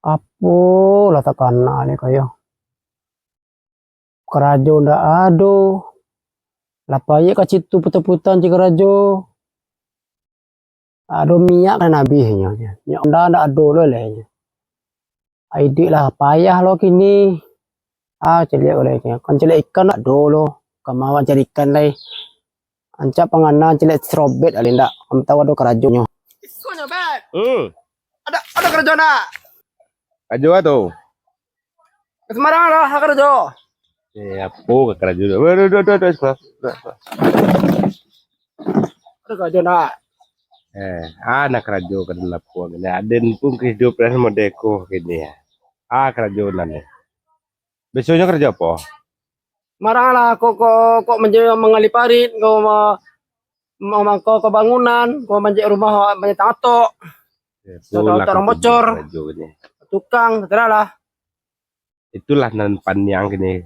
Apo lah takana ni kayo. Kerajo ndak ado. Lapaye kacitu putan-putan ci kerajo. Ado minyak kan habisnya. Minyak ndak ado lo lehnya. Aidik lah payah lo kini. Celik olehnya. Kan celik ikan ndak do lo. Kamawan cari ikan lai. Ancak panganan celik strobet ali ndak. Kamu tahu ado kerajonyo. Kau nyobat. Ada kerajo ndak? Kerajo tuh. Ke Semarang lah kerajo. Apa ke kerajo? Waduh. Ada kerajo ndak? Anak kerajo kan lapo gini. Aden pun kehidupan modeko gini ya. Kerajonan ya. Besoknya kerja apa? Marah lah kok menjadi mengali parit, kau mau kau bangunan, kau menjadi rumah banyak tato. Orang bocor. Tukang, lah. Itulah nampan yang gini.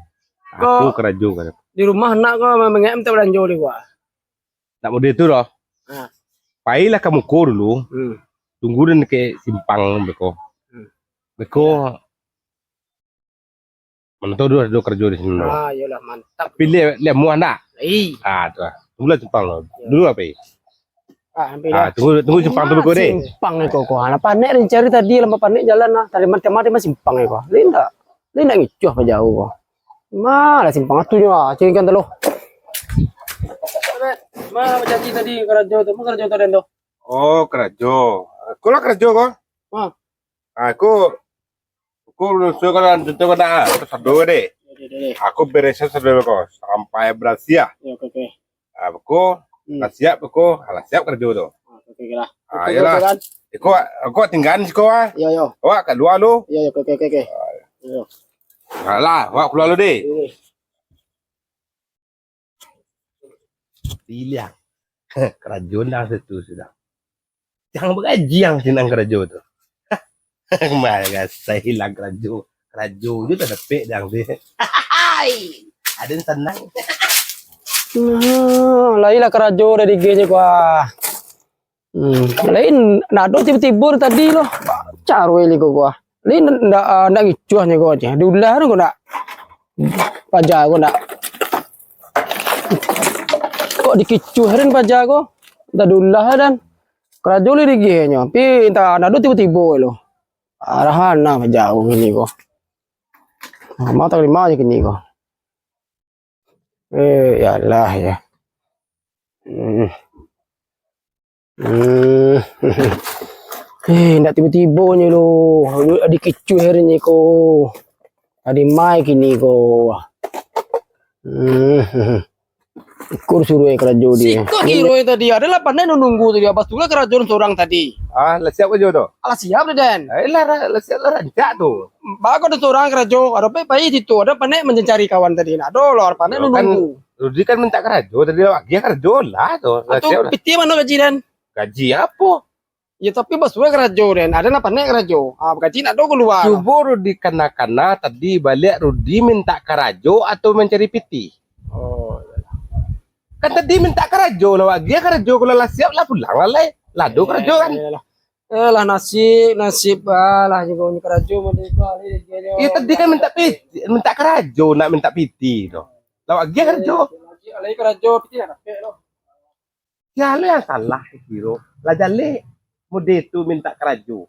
Aku kerajo kan. Di rumah nak kau mengem tak belanja di gua. Tak mau itu loh. Pailah kamu ko dulu. Tunggu dan ke simpang beko. Beko mana tahu dua kerja di sini. Iyalah mantap. Tapi lihat mu anak. Tuh. Tunggulah simpang lo. Dulu apa? Tunggu simpang tuh beko deh. Simpang eko kok. Anak panek cari tadi lama panek jalan lah. Tadi mati masih simpang eko. Linda ngicuh apa jauh kok. Malah simpang atunya. Cingkan telo. Mana janji tadi kerajo tuh, mau kerajo tuh. Oh, kerajo. Kau lah kerajo kok? Aku suka itu kena satu deh. Aku beresin satu kok sampai berhasil. Oke. Aku siap aku, siap kerja tuh. Oke lah. Ayolah. Aku tinggal sih kau. Yo. Wah, kedua lu. Yo. Oke. Yo. Alah, wah keluar lu deh. Pilih kerajon dah itu sudah. Jangan bergaji yang senang kerajo tuh. Malah saya hilang kerajo itu tak dapat yang deh. Ada yang senang. Lain lah kerajo dari genya gua. Lain nado tiba-tiba tadi loh. Caru ini gua. Lain ndak ngicuhnya gua aja. Diulah gua ndak. Pajak gua ndak. Kok dikicuhin pajak gua. Ndak diulah dan kerajo dari genya. Tapi entah nado tiba-tiba loh. Arahan nah jauh gini kok. Mau tak lima aja gini kok. Yalah ya. Ndak tiba-tiba nya lo. Dikicu harinya kok. Tadi mai gini kok. Ikur suruh kerajo dia. Sikok kiro tadi adalah pandai nunggu tadi apa tuh kerajo seorang tadi. Lah siap aja tuh. Alah siap deh Den. Lah siap lah rancak tuh. Bagus ada seorang kerajo. Ada bayi itu ada pandai mencari kawan tadi. Nah, dolor pandai nunggu. Rudi kan minta kerajo tadi lagi kerajo lah tuh. Atau piti mana gaji Den? Gaji apa? Ya tapi bos gue kerajo Den. Ada apa pandai kerajo? Gaji nak do keluar. Coba Rudi kena tadi balik Rudi minta kerajo atau mencari piti. Kan tadi minta kerajo lah, dia kerajo kalau lah siap lah pulang lah, lado kerajo kan. Lah nasib lah juga punya kerajo mendekali. Iya tadi kan minta kerajo, nak minta piti tuh. Lah dia kerajo. Lagi kerajo piti nak lo. Ya lo yang salah kiro. Lah jale mode itu minta kerajo.